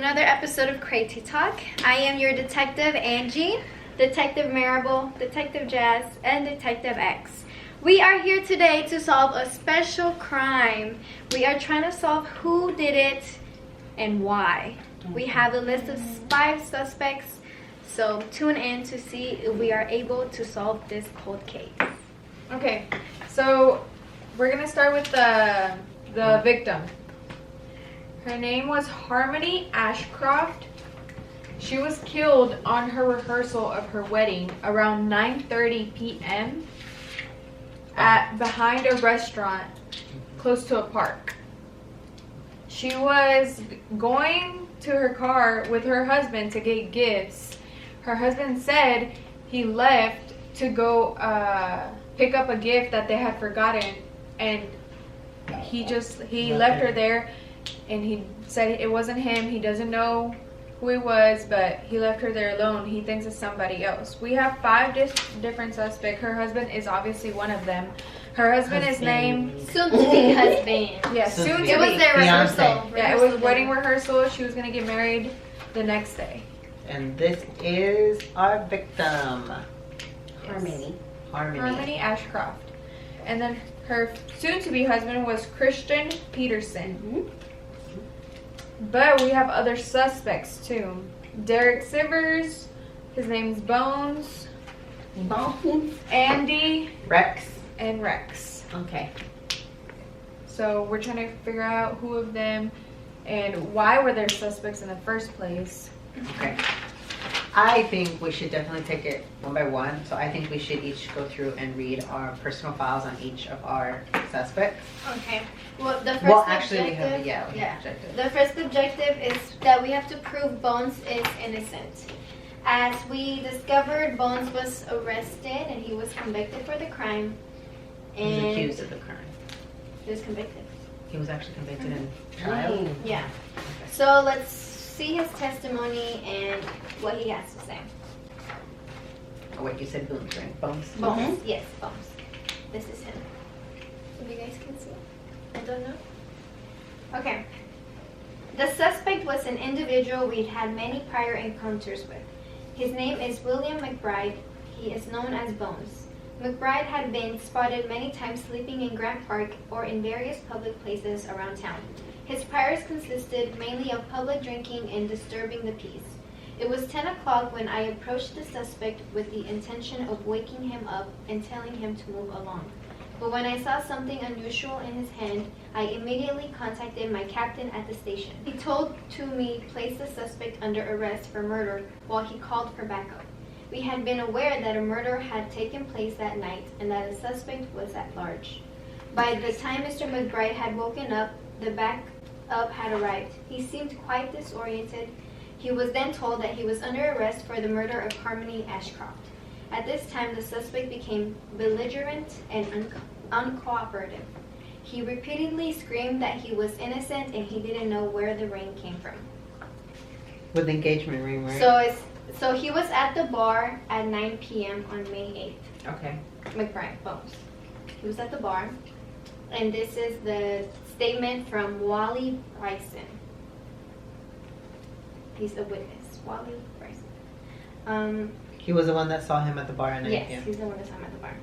another episode of Crazy Talk. I am your Detective Angie, Detective Marable, Detective Jazz, and Detective X. We are here today to solve a special crime. We are trying to solve who did it and why. We have a list of 5 suspects, so tune in to see if we are able to solve this cold case. Okay, so we're gonna start with the victim. Her name was Harmony Ashcroft. She was killed on her rehearsal of her wedding around 9:30 p.m. behind a restaurant close to a park. She was going to her car with her husband to get gifts. Her husband said he left to go pick up a gift that they had forgotten, and he left her there. And he said it wasn't him. He doesn't know who he was, but he left her there alone. He thinks it's somebody else. We have 5 different suspects. Her husband is obviously one of them. Her husband is named... Soon-to-be husband. Yeah, soon-to-be. It was their rehearsal. Yeah, it was wedding rehearsal. She was going to get married the next day. And this is our victim. Harmony. Harmony Ashcroft. And then her soon-to-be husband was Christian Peterson. Mm-hmm. But we have other suspects too. Derek Sivers, his name's Bones, Andy, Rex, and Rex. Okay. So we're trying to figure out who of them and why were there suspects in the first place. Okay. I think we should definitely take it one by one. So I think we should each go through and read our personal files on each of our suspects. Okay. Well, the first objective, objective. The first objective is that we have to prove Bones is innocent. As we discovered, Bones was arrested and he was convicted for the crime. He was accused of the crime. He was convicted. He was actually convicted in trial? Yeah. Okay. So let's see his testimony and what he has to say. Oh wait, you said Bones, right? Bones? Bones, yes, Bones. This is him. So you guys can see. I don't know. Okay. The suspect was an individual we'd had many prior encounters with. His name is William McBride. He is known as Bones. McBride had been spotted many times sleeping in Grant Park or in various public places around town. His priors consisted mainly of public drinking and disturbing the peace. It was 10 o'clock when I approached the suspect with the intention of waking him up and telling him to move along. But when I saw something unusual in his hand, I immediately contacted my captain at the station. He told to me place the suspect under arrest for murder while he called for backup. We had been aware that a murder had taken place that night and that a suspect was at large. By the time Mr. McBride had woken up, the backup had arrived. He seemed quite disoriented. He was then told that he was under arrest for the murder of Harmony Ashcroft. At this time, the suspect became belligerent and uncooperative. He repeatedly screamed that he was innocent and he didn't know where the ring came from. With the engagement ring, right? So he was at the bar at 9 p.m. on May 8th. Okay. McBride, Bones. He was at the bar, and this is the statement from Wally Bryson. He's a witness. Wally Bryson. He was the one that saw him at the bar at 9 Yes, p.m. he's the one that saw him at the bar.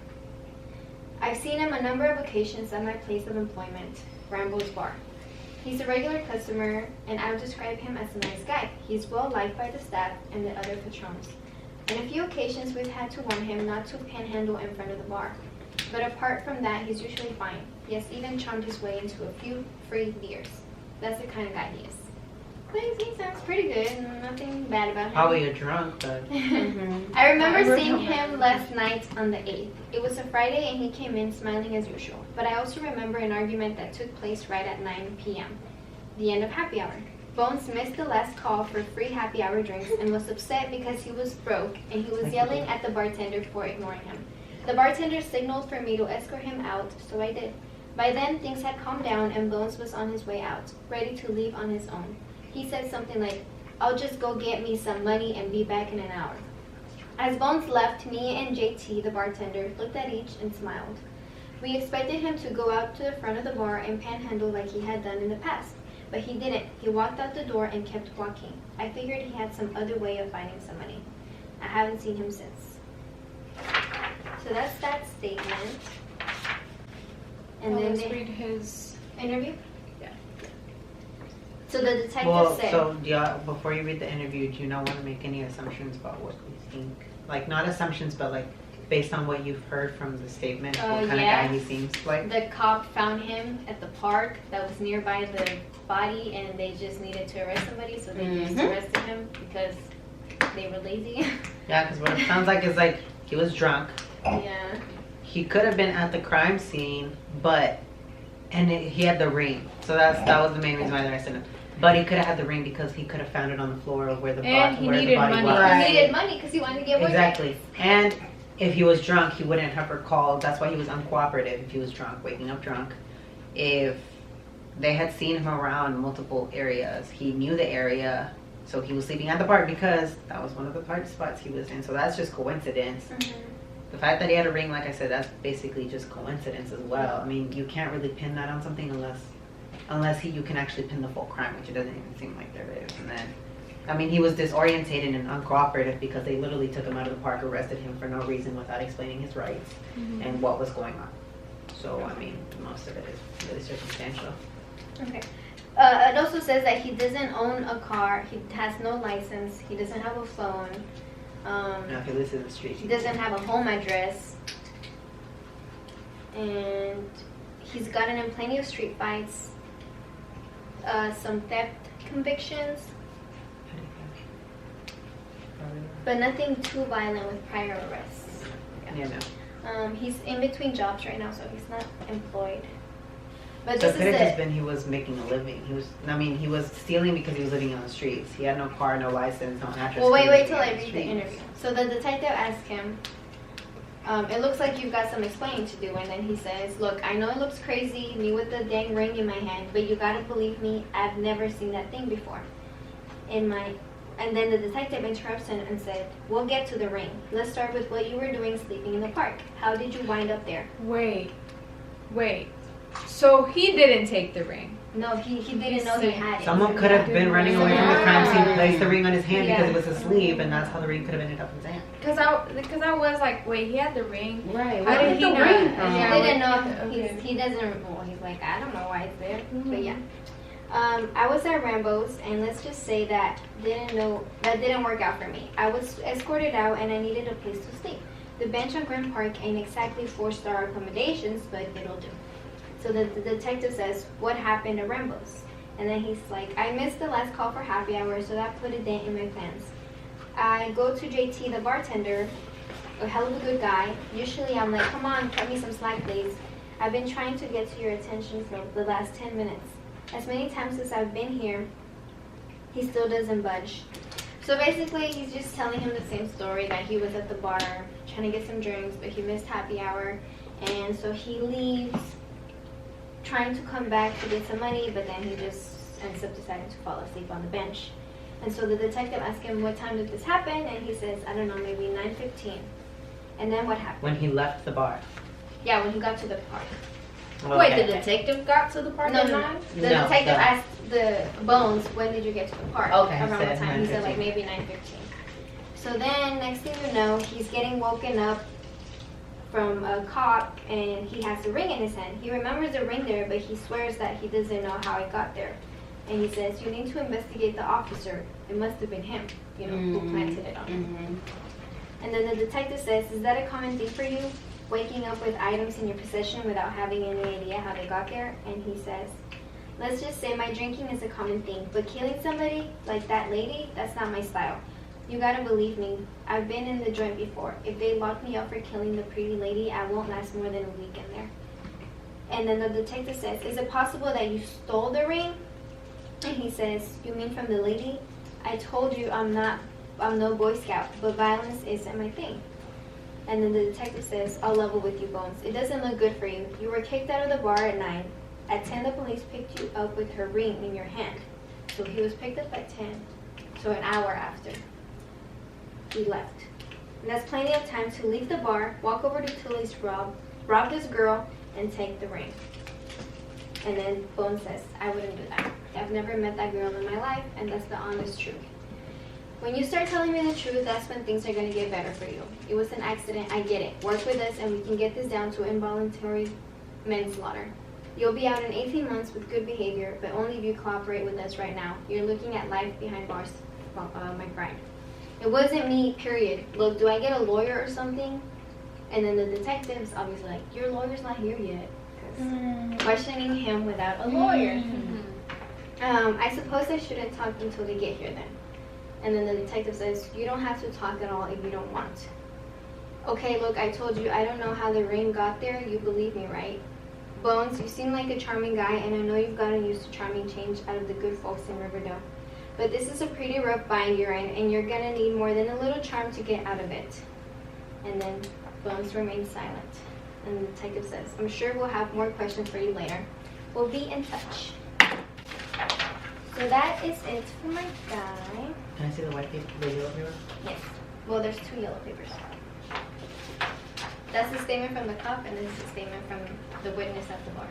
I've seen him a number of occasions at my place of employment, Rambo's Bar. He's a regular customer, and I would describe him as a nice guy. He's well liked by the staff and the other patrons. On a few occasions, we've had to warn him not to panhandle in front of the bar. But apart from that, he's usually fine. He has even charmed his way into a few free beers. That's the kind of guy he is. But he sounds pretty good. Nothing bad about him. Probably a drunk, but... I remember seeing him last night on the 8th. It was a Friday and he came in smiling as usual. But I also remember an argument that took place right at 9 p.m., the end of happy hour. Bones missed the last call for free happy hour drinks and was upset because he was broke and he was yelling at the bartender for ignoring him. The bartender signaled for me to escort him out, so I did. By then, things had calmed down and Bones was on his way out, ready to leave on his own. He said something like, "I'll just go get me some money and be back in an hour." As Bones left, me and JT, the bartender, looked at each and smiled. We expected him to go out to the front of the bar and panhandle like he had done in the past. but he didn't. He walked out the door and kept walking. I figured he had some other way of finding some money. I haven't seen him since. So that's that statement. And then let's they read his. interview. Yeah. So the detective Well, said. so do y'all, before you read the interview, do you not want to make any assumptions about what you think? Like, not assumptions, but like, based on what you've heard from the statement, what kind yeah. of guy he seems like? The cop found him at the park that was nearby the body, and they just needed to arrest somebody, so they just arrested him because they were lazy. Yeah, because what it sounds like is like, he was drunk. Yeah. He could have been at the crime scene, but, he had the ring. So that was the main reason why they arrested him. But he could have had the ring because he could have found it on the floor of where the And he where the needed body money. was. He needed money because he wanted to get more Exactly. And if he was drunk, he wouldn't have recalled. That's why he was uncooperative if he was drunk, waking up drunk. If they had seen him around multiple areas, he knew the area, so he was sleeping at the park because that was one of the park spots he was in. So that's just coincidence. The fact that he had a ring, like I said, that's basically just coincidence as well. I mean, you can't really pin that on something unless you can actually pin the full crime, which it doesn't even seem like there is. And then, I mean, he was disorientated and uncooperative because they literally took him out of the park, arrested him for no reason without explaining his rights and what was going on. So, I mean, most of it is really circumstantial. Okay. It also says that he doesn't own a car. He has no license. He doesn't have a phone. Now, if he lives in the streets, He doesn't have a home address. And he's gotten in plenty of street fights. Some theft convictions. But nothing too violent with prior arrests. Yeah, no. He's in between jobs right now, so he's not employed. But So this it could is have just it. been he was making a living. He was stealing because he was living on the streets. He had no car, no license, no address. Well, He was wait till living I on read the streets. interview. So the detective asked him, it looks like you've got some explaining to do. And then he says, look, I know it looks crazy, me with the dang ring in my hand, but you gotta believe me, I've never seen that thing before. And then the detective interrupts him and said, we'll get to the ring. Let's start with what you were doing sleeping in the park. How did you wind up there? Wait. So he didn't take the ring. No, he didn't know he had it. Someone could have been running away from the crime scene, Yeah. placed the ring on his hand Yeah. because it was asleep, and that's how the ring could have ended up in his hand. Because I was like, wait, he had the ring. Right. How did he not? He Yeah, didn't know. okay. He doesn't. Well, he's like, I don't know why it's there. But yeah. I was at Rambo's, and let's just say that didn't work out for me. I was escorted out, and I needed a place to sleep. The bench on Grand Park ain't exactly 4-star accommodations, but it'll do. So the detective says, what happened at Rambo's? And then he's like, I missed the last call for happy hour, so that put a dent in my plans. I go to JT, the bartender, a hell of a good guy. Usually I'm like, come on, cut me some slack, please. I've been trying to get to your attention for the last 10 minutes. As many times as I've been here, he still doesn't budge. So basically, he's just telling him the same story, that he was at the bar trying to get some drinks, but he missed happy hour. And so he leaves, trying to come back to get some money, but then he just ends up deciding to fall asleep on the bench. And so the detective asked him, what time did this happen? And he says, I don't know, maybe 9:15. And then what happened? When he left the bar. Yeah, when he got to the park. Wait, the detective got to the park No, at no, 9? no. The No, detective no. asked the Bones, when did you get to the park? Okay. Around what Said time? He said 9:15. like maybe 9:15. So then, next thing you know, he's getting woken up from a cop, and he has the ring in his hand. He remembers the ring there, but he swears that he doesn't know how it got there. And he says, you need to investigate the officer. It must have been him, who planted it on him. And then the detective says, is that a common thing for you? Waking up with items in your possession without having any idea how they got there? And he says, let's just say my drinking is a common thing, but killing somebody like that lady, that's not my style. You gotta believe me, I've been in the joint before. If they lock me up for killing the pretty lady, I won't last more than a week in there. And then the detective says, is it possible that you stole the ring? And he says, you mean from the lady? I told you I'm no Boy Scout, but violence isn't my thing. And then the detective says, I'll level with you, Bones. It doesn't look good for you. You were kicked out of the bar at 9. At 10, the police picked you up with her ring in your hand. So he was picked up at 10, so an hour after he left. And that's plenty of time to leave the bar, walk over to Tilly's rob this girl, and take the ring. And then Bone says, I wouldn't do that. I've never met that girl in my life, and that's the honest truth. When you start telling me the truth, that's when things are going to get better for you. It was an accident, I get it. Work with us and we can get this down to involuntary manslaughter. You'll be out in 18 months with good behavior, but only if you cooperate with us right now. You're looking at life behind bars, my friend. It wasn't me, period. Look, do I get a lawyer or something? And then the detective's obviously like, your lawyer's not here yet. Questioning him without a lawyer. I suppose I shouldn't talk until they get here then. And then the detective says, you don't have to talk at all if you don't want. Okay, look, I told you, I don't know how the ring got there. You believe me, right? Bones, you seem like a charming guy, and I know you've gotten used to charming change out of the good folks in Riverdale. But this is a pretty rough bind you're in, and you're gonna need more than a little charm to get out of it. And then Bones remains silent. And the detective says, I'm sure we'll have more questions for you later. We'll be in touch. So that is it for my guy. Can I see the white paper, the yellow paper? Yes. Well, there's 2 yellow papers. That's the statement from the cop, and this is the statement from the witness at the bar.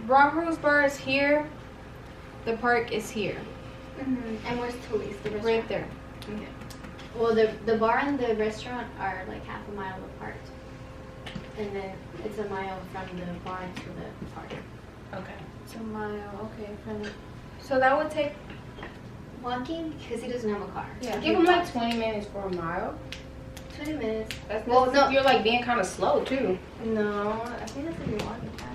Romulus Bar is here. The park is here. And where's Tully's, the restaurant? Right there. Okay. Well, the bar and the restaurant are like half a mile apart. And then it's a mile from the bar to the park. Okay. It's a mile. Okay. So that would take. Walking, because he doesn't have a car. Yeah. Give him like 20 minutes for a mile. 20 minutes. That's Well, no. You're like being kind of slow too. No, I think that's if you're walking fast.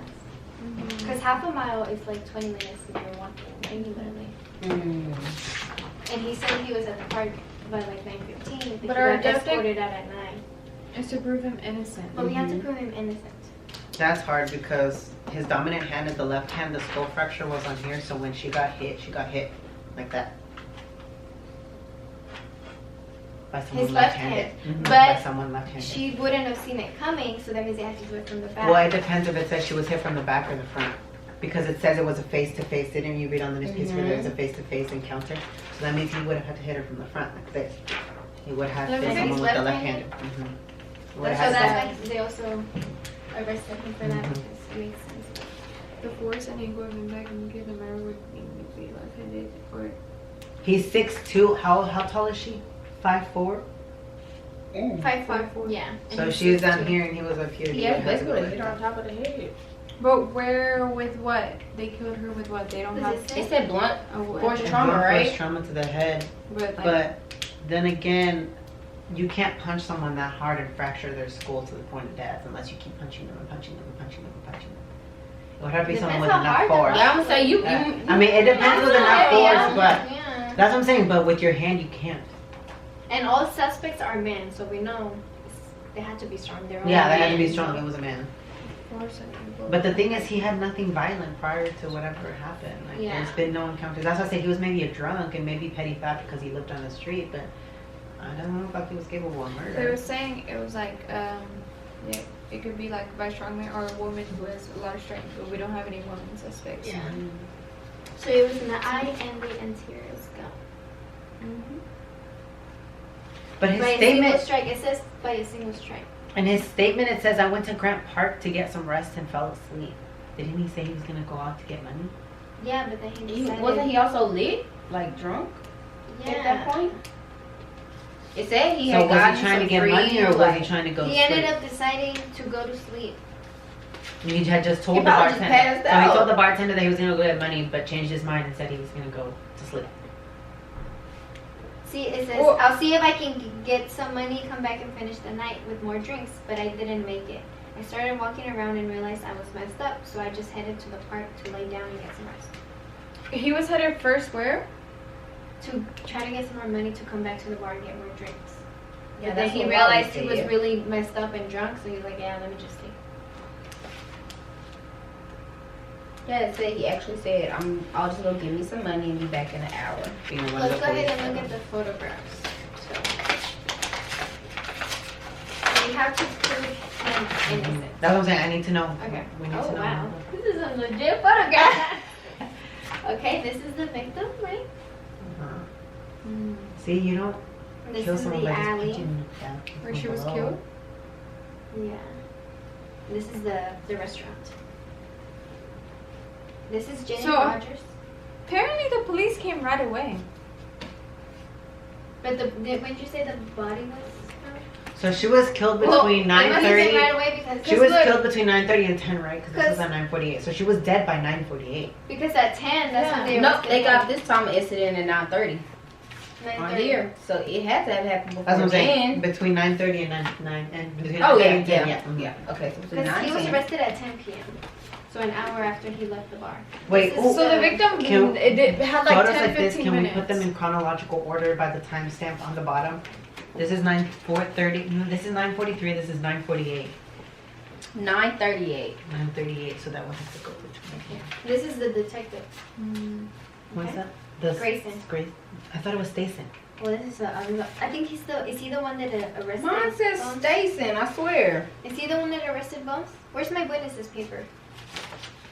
Because half a mile is like 20 minutes if you're walking regularly. And he said he was at the park by like 9:15. But he our got objective escorted out at 9. is to prove him innocent. But we have to prove him innocent. That's hard because his dominant hand is the left hand. The skull fracture was on here, so when she got hit like that. By someone His left left-handed. hand. By But someone left-handed. she wouldn't have seen it coming, so that means they have to do it from the back. Well, it depends if it says she was hit from the back or the front. Because it says it was a face-to-face. Didn't you read on the newspaper there's a face-to-face encounter? So that means he would have had to hit her from the front like this. He would have Like been he's someone with the left-handed? left-handed. So Would have that's had why they also arrested him for that, because it makes sense. The force and angle of impact and give the matter would be left-handed or. He's 6'2". How tall is she? 5'4"? 5'4". Yeah. And So he's she's down 6'2". here and he was up here. He Yeah, would have to go basically like hit her that. on top of the head. But where with what? They killed her with what? They don't Does have. it say? It said blunt a weapon. force And trauma, blunt right? force trauma to the head. But like, But then again, you can't punch someone that hard and fracture their skull to the point of death unless you keep punching them and punching them and punching them and punching them. It would have to be someone with Depends how enough hard force. the Yeah, I'm gonna say you. I mean, it depends with enough force, but Yeah. that's what I'm saying. But with your hand, you can't. And all suspects are men, so we know they had to be strong. They're all Yeah, they had to be men, strong. so- It was a man. force and angle. But the thing is, he had nothing violent prior to whatever happened. Like, Yeah. there's been no encounters. That's why I say he was maybe a drunk and maybe petty theft because he lived on the street. But I don't know if he was capable of They were murder. saying it was like, yeah, it could be like by a strong man or a woman who has a lot of strength, but we don't have any women suspects. Yeah. So it was in the eye and the anterior scalp. But his By a single statement, strike. It says by a single strike. in his statement, it says, "I went to Grant Park to get some rest and fell asleep." Didn't he say he was gonna go out to get money? Yeah, but then he decided. Wasn't he also lit? Like drunk at that point? It said he So had was gotten he trying to some get free, money or was like, he trying to go He to ended sleep? up deciding to go to sleep. He had just told He the probably just bartender. passed So he out. told the bartender that he was gonna go get money, but changed his mind and said he was gonna go to sleep. See, it says, Well- I'll see if I can get some money, come back and finish the night with more drinks, but I didn't make it. I started walking around and realized I was messed up, so I just headed to the park to lay down and get some rest. He was headed first where? To try to get some more money to come back to the bar and get more drinks. Yeah, But then that's he what realized Wally he was said. really messed up and drunk, so he was like, yeah, let me just leave. Yeah, it said he actually said, I'll just go give me some money and be back in an hour. Being one of Let's the go ahead police. and look at the photographs. So we have to prove him innocent. That's what I'm saying. I need to know. Okay. We need Oh, to know. wow. This is a legit photograph. Okay, this is the victim, right? Uh-huh. See, you don't This kill is someone the by just alley. punching down Where she from was below. killed? Yeah. This is the restaurant. This is Jenny So- Rogers. Apparently, the police came right away. But when you say the body was found? So she was killed Well, between it must have been 9:30. right away because She was look- killed between 9:30 and 10, right? Because this was Cause- at 9:48. So she was dead by 9:48. because at 10 that's Yeah. when they No, arrested they got her. this time incident at 9:30 on 9:30. here. So it had to have happened before That's what I'm saying. 10. Between 9:30 and 9 and between Oh 9:30 yeah, and 10, yeah, mhm. yeah. Okay, so between Because 9 he and was 10. arrested at 10 p.m. So an hour after he left the bar. Wait, This is So the victim, Can- it had like photos 10, like this, 15 can minutes. we put them in chronological order by the timestamp on the bottom? This is 4:30. This is 9:43. This is 9:48. 9:38. 9:38. So that would have to go between here. This is the detective. What's Okay. that? The Grayson. Grace. I thought it was Stayson. Well, this is I think is he the one that arrested Mine says Bones? Stayson, I swear. Is he the one that arrested Bones? Where's my witness's paper?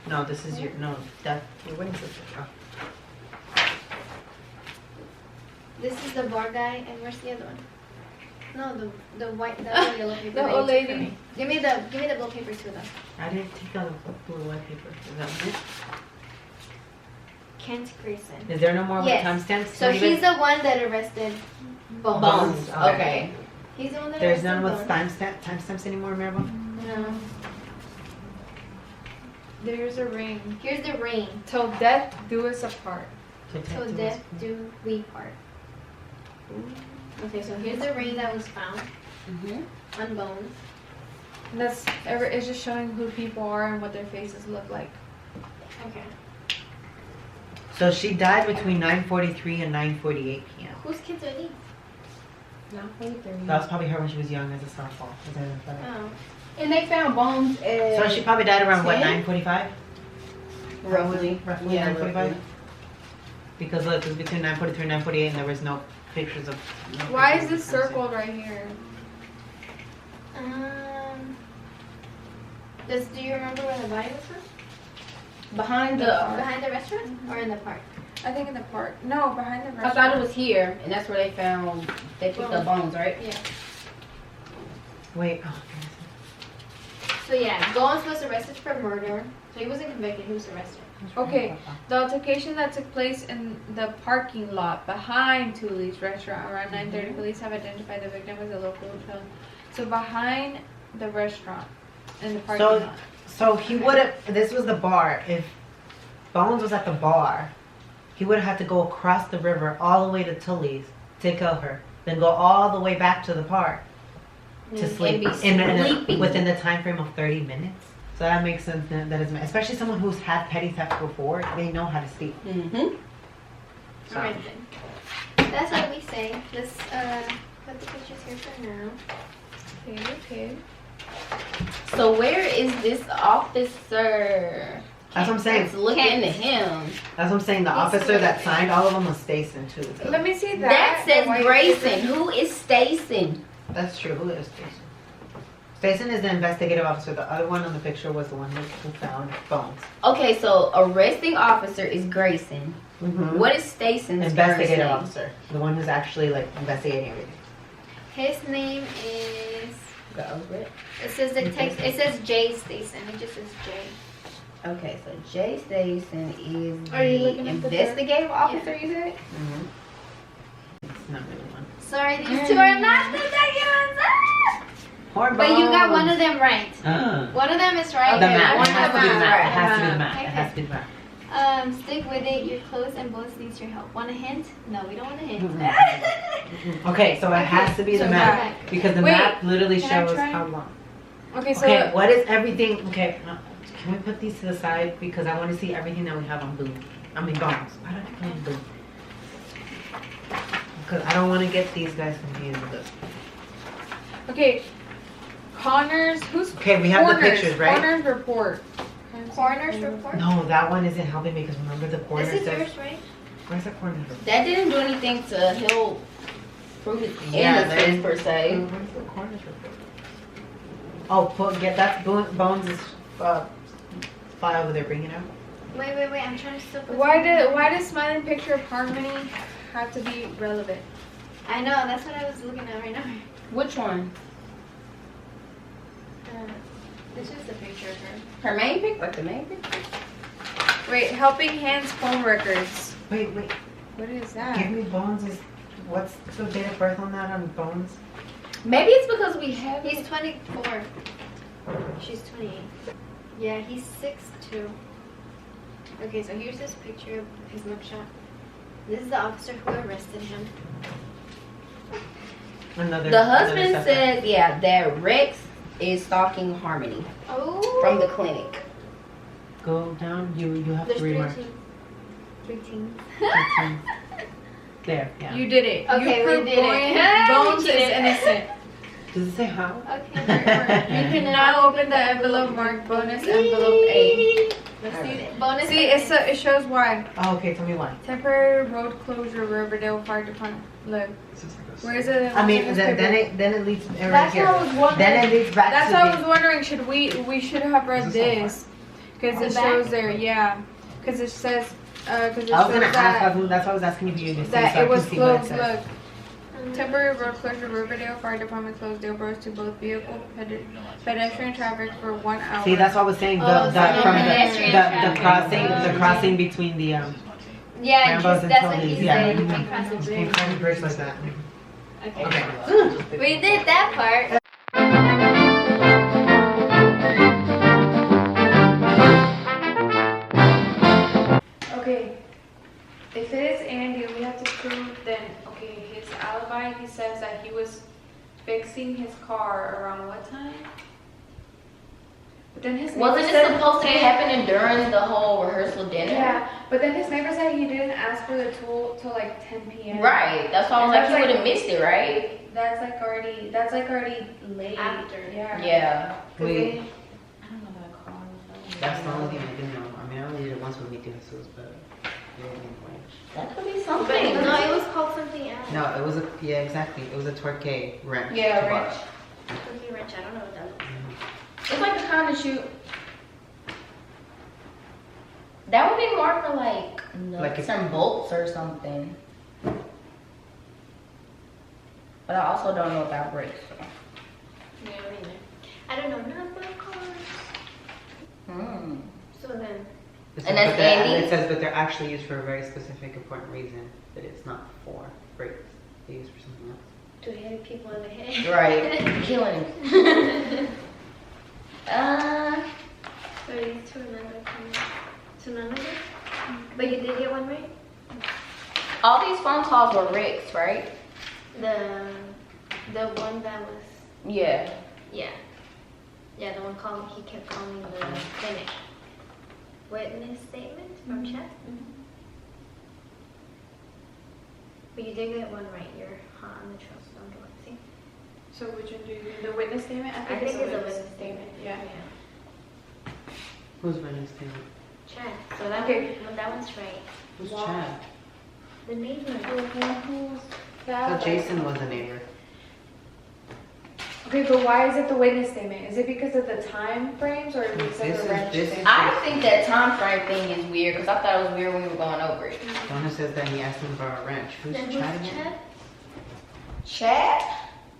No, this is your your witness. Oh. This is the bar guy, and where's the other one? No, the white, the other yellow paper. The that you old took from lady. me. Give me the blue paper too, though. I didn't take out the blue white paper. Is that one? Kent Grayson. Is there no more Yes. timestamps? So Not even- he's the one that arrested Bones. Bones. Okay. Okay. He's the one that There's arrested none with Bones. timestamps anymore, Maribel? No. There's a ring. Here's the ring. Till death do us apart. So death do we part. Okay, so here's the ring that was found Mm-hmm. on Bones. And it's just showing who people are and what their faces look like. Okay. So she died between 9:43 and 9:48 p.m. Whose kids are these? 9:43. That was probably her when she was young as a softball. Is that right? Oh. And they found Bones at So she probably died around what, 10? 9:45? roughly. Roughly Yeah, 9:45? roughly. Because look, it was between 9:43 and 9:48, and there was no pictures of. no Why is pictures this of circled right here? Do you remember where the body was found? Behind the. Behind the restaurant or in the park? I think in the park. No, behind the I restaurant. thought it was here, and that's where they found. They picked up Bones, right? Yeah. Wait. Oh, So yeah, Bones was arrested for murder. So he wasn't convicted, he was arrested. Okay, the altercation that took place in the parking lot behind Tully's restaurant around 9:30, police have identified the victim as a local child. So behind the restaurant, in the parking So, lot. so he would have. This was the bar. If Bones was at the bar, he would have had to go across the river all the way to Tully's to kill her, then go all the way back to the park to sleep be sleeping. within the time frame of 30 minutes. So that makes sense. That is, especially someone who's had petty theft before, they know how to sleep. Mm-hmm. So. Alright then. That's what we say. Let's put the pictures here for now. Okay. So where is this officer? That's what I'm saying. Let's look Kent. into him. That's what I'm saying. The He's officer that sleeping. signed all of them was Stayson too. Let me see that. That says the white Grayson. paper. Who is Stayson? That's true. Who is Stayson? Stayson is the investigative officer. The other one on the picture was the one who found Bones. Okay, so arresting officer is Grayson. Mm-hmm. What is Stayson's Investigative first name? officer, the one who's actually like investigating everything. His name is Go over it. it says the text it says Jay Stayson. It just says Jay. Okay, so Jay Stayson is Are you the looking at the investigative officer, you said? Mm-hmm. It's not really one. Sorry, these two are not detectives. Ah! Poor But you got Bones. one of them right. One of them is right. Oh, the and map. one It of has to be the them map. It is has to be the right. map. It Okay. has to be the map. Stick with it. You're close, and both needs your help. Want a hint? No, we don't want a hint. Okay, so it has to be the So map back. because the Wait, map literally can I shows try? how long. Okay, so Okay, what is everything? Okay, can we put these to the side because I want to see everything that we have on Boone. I mean Bones. Why did I put on Boone? Because I don't want to get these guys confused with this. okay, Connor's who's Okay, we have the Coroner's- pictures, right? Coroner's report. Coroner's report. No, that one isn't helping me because remember the coroner This is says. yours, right? Where's the coroner's report? That didn't do anything to help prove his Yeah, innocence per se. Where's the coroner's report? Oh, get that Bones' file over there. Bring it out. Wait. I'm trying to still put. Why did smiling picture of Harmony have to be relevant? I know. That's what I was looking at right now. Which one? This is the picture of her. Her main pic? Like the main picture? Wait, Helping Hands phone records. Wait. What is Give that? me Bones. What's the date of birth on that on Bones? Maybe it's because we have. He's 24. She's 28. Yeah, he's 6'2". Okay, so here's this picture of his mugshot. This is the officer who arrested him. The husband says, yeah, that Rex is stalking Harmony Oh. from the clinic. Go down. You have There's to remark. 3 teams. There. Yeah. You did it. Okay, you we proved did it. Bones We is did it. innocent. Does it say how? Okay. You can now open the envelope marked bonus envelope A. Let's see it. Bonus. See, it shows why. Oh, okay. Tell me why. Temporary road closure, Riverdale Fire Department. Look. Where is it? I mean, What's in then this paper? it leads right That's here. what I was wondering. Then it leads back That's to what I the. was wondering. Should we should have read this because it The shows back? there, yeah, because it says because it I was shows gonna ask. that, That's why I was asking if you could see that so I it was can see what it closed. says. Look, temporary road closure, Riverdale Fire Department closed their doors to both vehicle pedestrian traffic for 1 hour. See, that's what I was saying. Oh, so From pedestrian the traffic. the crossing between the Yeah, Rambo's just, and that's what Tony's, he yeah. said. You can cross the bridge. kind of bridge like that. Okay. We did that part. Okay, if it is Andy, we have to prove then. Okay, his alibi. He says that he was fixing his car around what time? But then his neighbor Wasn't it said- supposed to be happening during the whole rehearsal dinner? Yeah, but then his neighbor said he didn't ask for the tool till like 10 p.m. Right. That's why I was And like, that's you like- would have missed it, right? That's like already late. After. Yeah. Yeah. 'Cause Wait. they- I don't know that car. That's the only thing I do know. I mean, I only did it once with me Jesus, but That could be But something. no, it was called something else. no, it was exactly. It was a torque wrench. Yeah, to wrench. watch. Cookie wrench. I don't know what that looks It's like the kind of shoot. That would be more for like nuts Like if- and bolts or something. But I also don't know about brakes. So. like. Yeah, me neither. I don't know nothing about cars. Hmm. So then, It says, And that's but they're- Andy? It says, but they're actually used for a very specific, important reason. That it's not for brakes. They're used for something else. to hit people in the head. Right. Killing him. So these two another to none of it? But you did get one right? All these phone calls were Rick's, right? The one that was Yeah. yeah. Yeah, the one calling he kept calling the clinic. Witness statement from chat? But you did get one right. You're hot on the trail, so don't do it. See? So which one do you do? The witness statement? I think it's a witness statement. Yeah. Who's witness statement? Chad. So that Okay. one, well, that one's right. Who's Wow. Chad? The neighbor. Who's I that? thought Jason was a neighbor. Okay, but why is it the witness statement? Is it because of the time frames or because This of is- the wrench this thing? is- I think that time frame thing is weird because I thought it was weird when we were going over it. Donna says that he asked him for a wrench. Who's Then Chad who's again? Chad? Chat?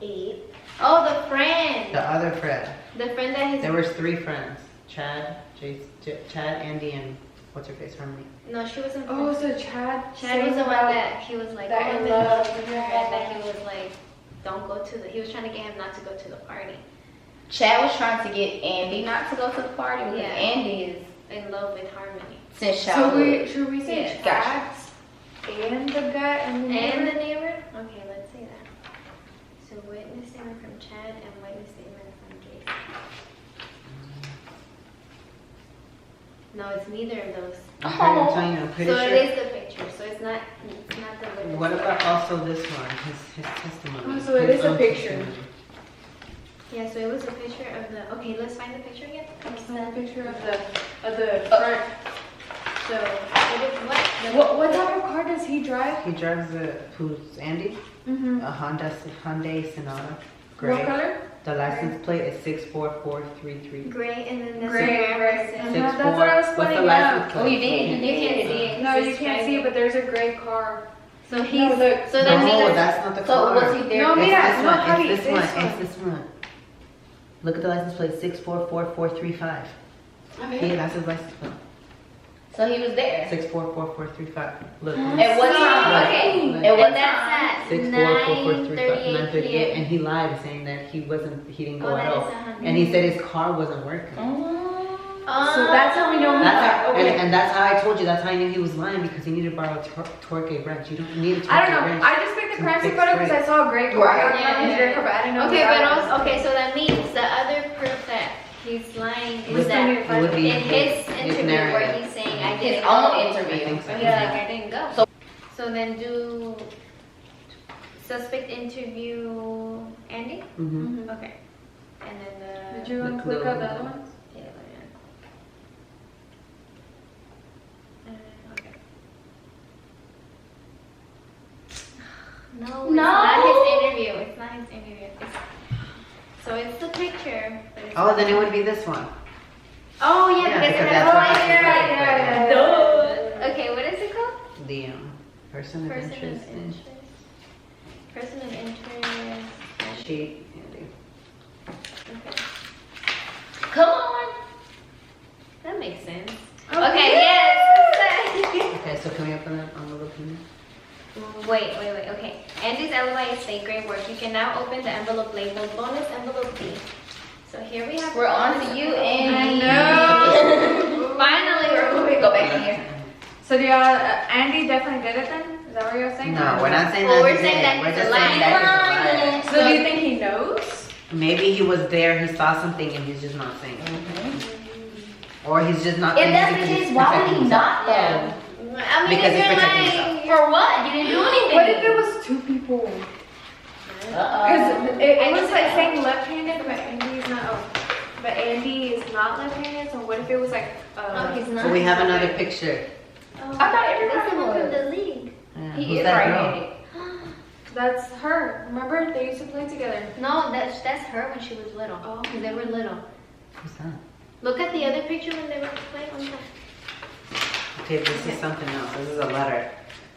8. Oh, the friend. The other Fred. The friend that his. There was 3 friends. Chad, Chad, Andy, and what's her face, Harmony. No, she wasn't. Oh, so Chad. Chad was the one that he was like, that oh, I'm in in love love, with her, yeah. and that he was like, don't go to the. He was trying to get him not to go to the party. Chad was trying to get Andy not to go to the party because Yeah. Andy is In love with Harmony. since So childhood. should we say Yeah. Chad's and the guy and the And the neighbor? neighbor? Okay, let's say that. So witness statement from Chad and witness statement from Jason. No, it's neither of those. I'm telling you, I'm pretty So sure. it is the picture. So it's not the witness. What about also this one? His testimony. Oh, so it His is a own picture. testimony. Yeah, so it was a picture of the. Okay, let's find the picture again. Let's find a picture of the front. So what What type of car does he drive? He drives who's Andy? Mm-hmm. A Hyundai Sonata. Gray. What color? The license plate is 64433. Gray and then there's Gray, a right. red. Uh-huh. Six That's four. what I was What's the pointing license out. plate? Oh, you did? You You can't did? see it. No, 'cause you it's can't right see here. it, but there's a gray car. So he's look. so then No, he that's not the So car. was he there? No, It's mira, this no, one. Javi, It's this this one. one. It's this one. Look at the license plate, 6444435. A Yeah, that's his license plate. So he was there. 64445. Look. At what time? Okay. At what And that's time? at 64445. 9:38 p.m. And he lied, saying that he didn't go Oh, at that all. is 100. And he said his car wasn't working. So that's how we know he That's how, okay. and that's how I told you. That's how I knew he was lying, because he needed to borrow a torque wrench. You don't need a torque I don't know. wrench. I just picked the crime scene Fixed photo because I right. saw a gray car. Right. Yeah. Gray car, but I didn't know. Okay, who but that was. also, okay, so that means the other proof that he's lying is Would- that it would be in his interview where narrative. he's saying I His didn't own go. interview. I think so. He's Yeah. like I didn't go. So- So then do suspect interview Andy? Mm-hmm. Okay. And then the Did you The click clue. out the other ones? yeah, okay. No, it's No. not his interview. It's not his interview. So it's the picture. But it's Oh, then it would be this one. Oh yeah, Yeah, because because it that's has what oh, I yeah, said. yeah, yeah. Okay, what is it called? The person of Person of interest. interest. Person of interest. Sheet. Andy. Okay. Come on. That makes sense. Okay. Okay, yes. Okay, so can we open that envelope here? Wait. Okay. Andy's alibi is fake. Great work. You can now open the envelope labeled bonus envelope B. So here we have. We're on to you, Andy. Finally, we're moving. Go back in here. So do y'all, Andy definitely did it then? Is that what you're saying? No, we're not saying Well, that. we're he saying did. that We're he's just a saying that he's a liar. So do you think he knows? Maybe he was there, he saw something, and he's just not saying it. Or he's just not. If that's saying the it case, because why he's would he protecting not though? Yeah. I mean, Because if he's you're protecting lying, For what? You didn't do anything. What if it was two people? Because it was like saying left-handed, but Andy's not. Oh, but Andy is not left-handed. So what if it was like? Oh, he's not. So we have another picture. Oh, I thought everybody that's someone from was. the league. Yeah, He who's is that girl? right-handed. That's her. Remember they used to play together. No, that's her when she was little. Oh. When they were little. Who's that? Look at the other picture when they were playing on the. Okay, this is something else. This is a letter.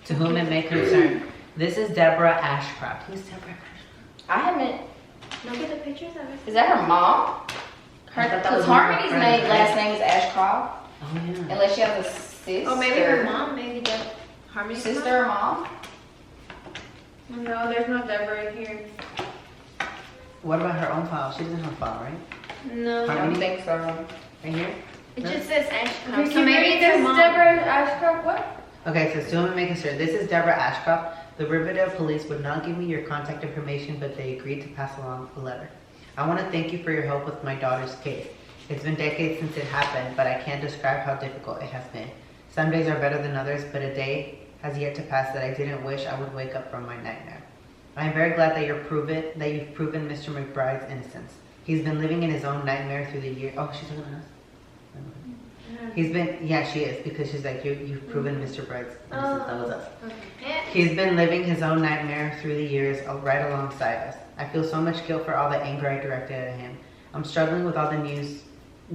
To whom it may concern. This is Deborah Ashcroft. Who's Deborah Ashcroft? I haven't. Look at the pictures of her. Is that her mom? I thought that Because was one of her Harmony's friends, right? last name is Ashcroft. Oh, yeah. Unless she has a sister. Oh, maybe her mom. Maybe the Harmony's Sister or mom? No, there's no Deborah here. What about her own file? She doesn't have a file, right? No. I don't Harmony? think so. Right here? It just says Ashcroft. Okay, So maybe it's this her is mom. Deborah Ashcroft. What? Okay, so soon making sure. This is Deborah Ashcroft. The Riverdale police would not give me your contact information, but they agreed to pass along a letter. I want to thank you for your help with my daughter's case. It's been decades since it happened, but I can't describe how difficult it has been. Some days are better than others, but a day has yet to pass that I didn't wish I would wake up from my nightmare. I am very glad that you've proven Mr. McBride's innocence. He's been living in his own nightmare through the years. Oh, she's talking about us? He's been, yeah, she is, because she's like, you've proven Mr. Bride's innocence. That was us. Yeah. He's been living his own nightmare through the years, right alongside us. I feel so much guilt for all the anger I directed at him. I'm struggling with all the news,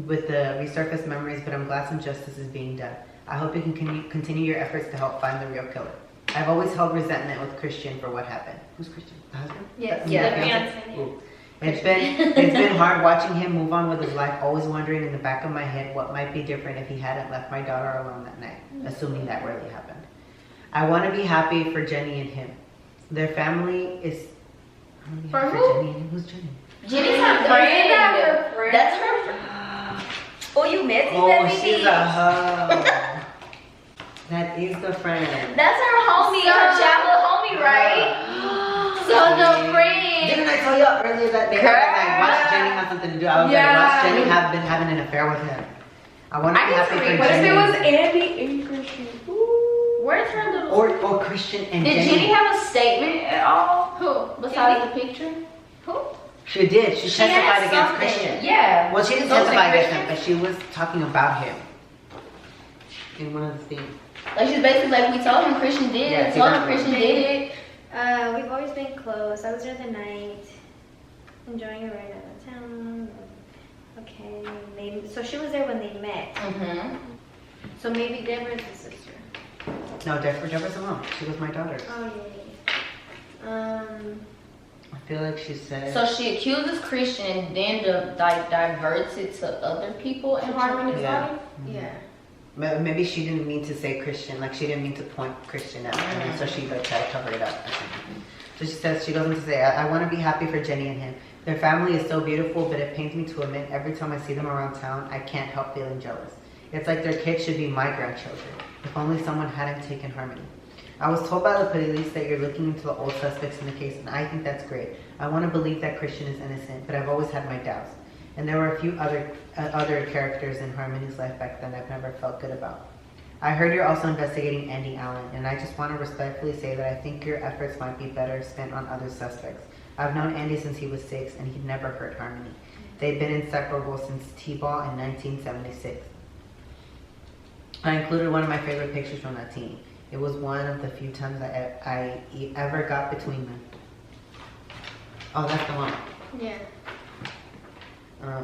with the resurfaced memories, but I'm glad some justice is being done. I hope you can continue your efforts to help find the real killer. I've always held resentment with Christian for what happened. Who's Christian? The husband? Yes. Yeah. The fiance. Ooh. It's been hard watching him move on with his life, always wondering in the back of my head what might be different if he hadn't left my daughter alone that night, assuming that really happened. I want to be happy for Jenny and him. Their family is... I wanna be For happy who? Jenny and him. Who's Jenny? Jenny's her Isn't friend. that her friend? That's her friend. Oh, you messy Oh, baby. she's a hoe. That is the friend. That's her homie, her childhood homie, right? So the friend. Didn't I tell you earlier that they had like, watch Jenny have something to do? I was Yeah. like, watch Jenny have been having an affair with him. I want to I be need happy to for read- What if Jenny. it was Andy and Christian? Where's her little? Or Christian and Did Jenny. Jenny have a statement at all? Who? Besides the picture? Who? She did. She testified had against something. Christian. Yeah. Well, she didn't So was it testify against Christian? him, but she was talking about him in one of the things. Like she's basically like, we told him Christian did Yeah, it. Told him exactly. Christian did it. We've always been close. I was there the night, enjoying a ride out of town. Okay, maybe. So she was there when they met. Mm-hmm. So maybe Deborah's the sister. No, Deborah's the mom. She was my daughter. Oh yeah. I feel like she said. So she accuses Christian and then diverts it to other people in Harmony's Yeah. life. Yeah. Maybe she didn't mean to say Christian, like she didn't mean to point Christian out, and then so she like tried to cover it up or something. So she says, she goes on to say, I want to be happy for Jenny and him. Their family is so beautiful, but it pains me to admit every time I see them around town, I can't help feeling jealous. It's like their kids should be my grandchildren. If only someone hadn't taken Harmony. I was told by the police that you're looking into the old suspects in the case, and I think that's great. I want to believe that Christian is innocent, but I've always had my doubts. And there were a few other characters in Harmony's life back then I've never felt good about. I heard you're also investigating Andy Allen, and I just want to respectfully say that I think your efforts might be better spent on other suspects. I've known Andy since he was 6, and he'd never hurt Harmony. They've been inseparable since T-ball in 1976. I included one of my favorite pictures from that team. It was one of the few times I ever got between them. Oh, that's the one. Yeah.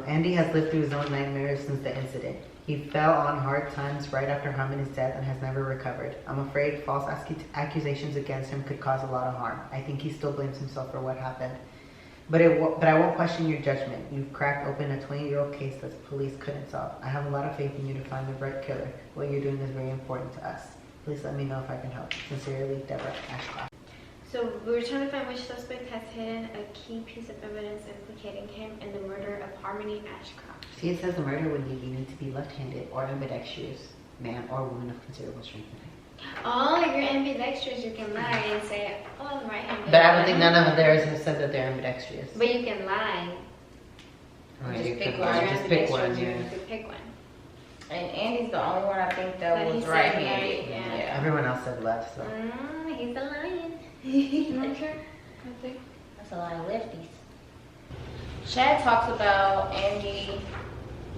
Andy has lived through his own nightmares since the incident. He fell on hard times right after Harmony's death and has never recovered. I'm afraid false accusations against him could cause a lot of harm. I think he still blames himself for what happened. But I won't question your judgment. You've cracked open a 20-year-old case that the police couldn't solve. I have a lot of faith in you to find the right killer. What you're doing is very important to us. Please let me know if I can help. Sincerely, Deborah Ashcroft. So we were trying to find which suspect has hidden a key piece of evidence implicating him in the murder of Harmony Ashcroft. See, it says the murder would lead you to be left-handed or ambidextrous, man or woman of considerable strength and height. Oh, if you're ambidextrous, you can lie and say, oh, I'm right-handed. But I don't think none of theirs have said that they're ambidextrous. But you can lie. Right, Just you pick could one. just pick one, You yeah. could pick one. And Andy's the only one I think that But he was said right-handed. right, yeah. Yeah. Everyone else said left, so. He's a lion. Okay. I think. That's a lot of lefties. Chad talks about Andy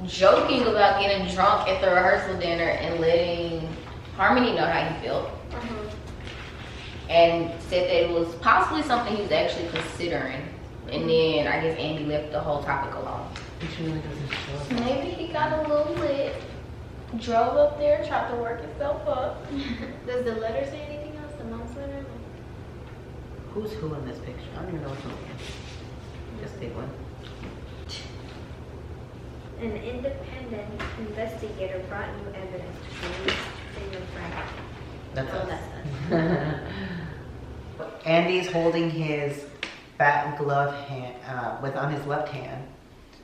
joking about getting drunk at the rehearsal dinner and letting Harmony know how he felt. And said that it was possibly something he was actually considering. And then I guess Andy left the whole topic alone. Which really doesn't show up. Maybe he got a little lit, drove up there, tried to work himself up. Does the letter say anything else? The mom's letter? Who's who in this picture? I don't even know which one it is. Just take one. An independent investigator brought new evidence to police in your friend. That's Oh, us. that's Andy's holding his bat glove hand on his left hand,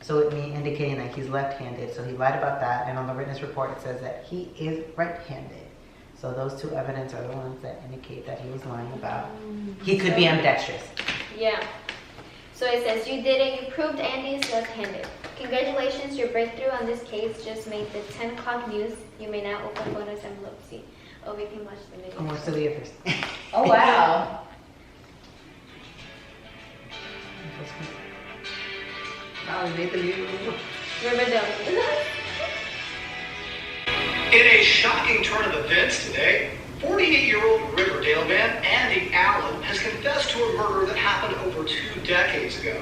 so it indicating that he's left-handed. So he lied about that, and on the witness report it says that he is right-handed. So those two evidence are the ones that indicate that he was lying about. He could be ambidextrous. Yeah. So it says, you did it. You proved Andy is left-handed. Congratulations, your breakthrough on this case just made the 10 o'clock news. You may now open photos envelope. See. Oh, we can watch the video. Oh, what's the video first? Oh, wow. Oh, we made the news. Riverdale. In a shocking turn of events today, 48-year-old Riverdale man Andy Allen has confessed to a murder that happened over 2 decades ago.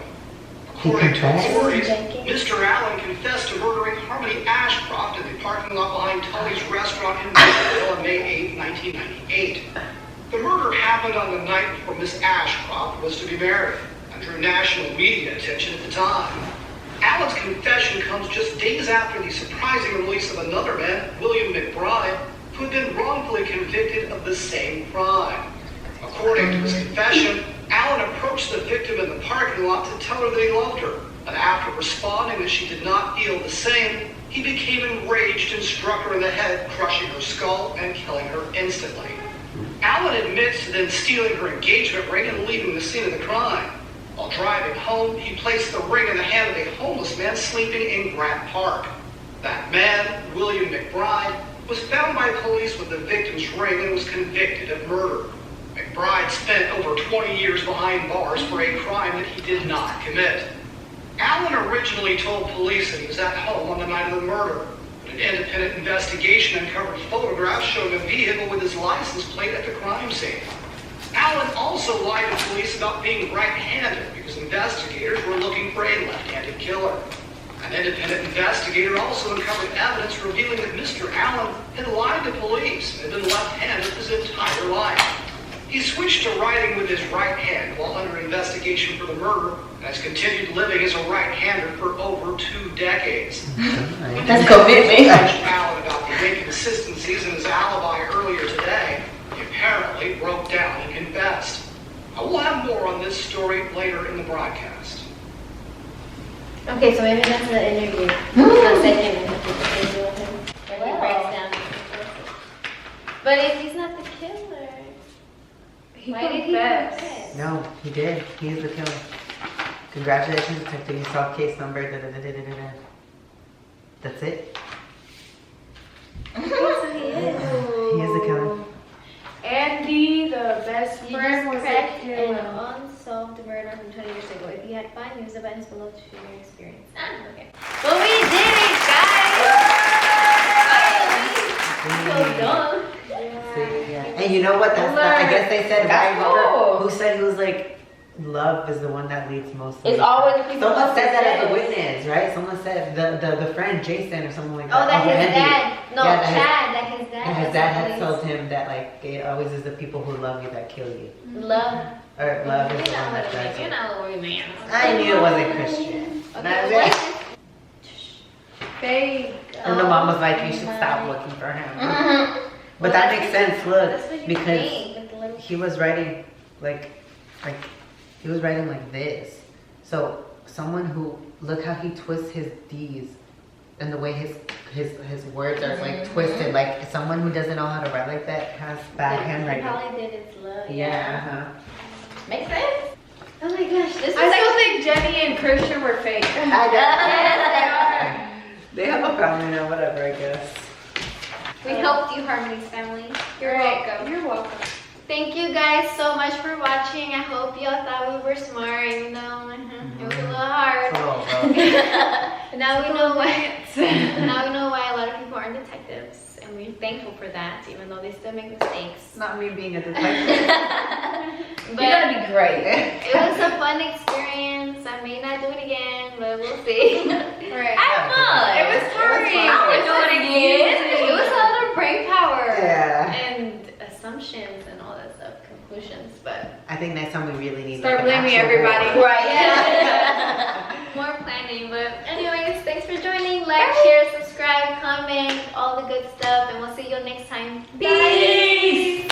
According to authorities, Mr. Allen confessed to murdering Harmony Ashcroft in the parking lot behind Tully's restaurant in Riverdale on May 8, 1998. The murder happened on the night before Miss Ashcroft was to be married and drew national media attention at the time. Allen's confession comes just days after the surprising release of another man, William McBride, who had been wrongfully convicted of the same crime. According to his confession, Allen approached the victim in the parking lot to tell her that he loved her, and after responding that she did not feel the same, he became enraged and struck her in the head, crushing her skull and killing her instantly. Allen admits to then stealing her engagement ring and leaving the scene of the crime. While driving home, he placed the ring in the hand of a homeless man sleeping in Grant Park. That man, William McBride, was found by police with the victim's ring and was convicted of murder. McBride spent over 20 years behind bars for a crime that he did not commit. Allen originally told police that he was at home on the night of the murder, but an independent investigation uncovered photographs showing a vehicle with his license plate at the crime scene. Allen also lied to police about being right-handed because investigators were looking for a left-handed killer. An independent investigator also uncovered evidence revealing that Mr. Allen had lied to police and had been left-handed his entire life. He switched to writing with his right hand while under investigation for the murder and has continued living as a right-hander for over 2 decades. That's commitment. Allen about the inconsistency we'll have more on this story later in the broadcast. Okay, so maybe that's the interview. The second interview with him. Where he breaks down. But if he's not the killer, why did he confess? No, he did. He is the killer. Congratulations, detective. You solved case number. That's it. So he is. He is the killer. Andy, the best You friend, just was a cracked an killer. unsolved murder from 20 years ago. If you had fun, use the buttons below to share your experience. Okay. Well, we did it, guys! So dumb. See, yeah. And you know what? That's not, I guess they said, That's right? Remember cool. who said he was like, love is the one that leads most. It's always the people. Someone said that as a as witness, right? Someone said the friend Jason or something like Oh, that. that his Randy. dad. No, Yeah, Chad, that his dad. And his was dad had police. told him that like it always is the people who love you that kill you. Love. Or love is You the know one what that it does is. You it. know what we mean. I knew it wasn't Christian. Okay, well, Fake. And the mom was like, you should stop looking for him. Mm-hmm. But that makes sense, that's what look, you because think with the little he was writing like he was writing like this. So someone who, look how he twists his D's and the way his words are like twisted. Like someone who doesn't know how to write like that has bad He handwriting. probably did his love. Yeah, Makes sense. Oh my gosh, this is I still like. think Jenny and Christian were fake. I They have a family now, whatever, I guess. We helped you, Harmony's family. You're welcome. You're welcome. Thank you guys so much for watching. I hope y'all thought we were smart, even though it was a little hard. Now we know why. Now we know why a lot of people aren't detectives, and we're thankful for that, even though they still make mistakes. Not me being a detective. But You're gonna be great. it was a fun experience. I may not do it again, but we'll see. Right. Have fun. It was hard. I would do it again. It was a lot of brain power Yeah. and assumptions and all that stuff, conclusions, but I think next time we really need Start like, an blaming actual everybody. board. Right. yeah, more planning. But anyways, thanks for joining. Like, share, subscribe, comment, all the good stuff, and we'll see you next time. Peace.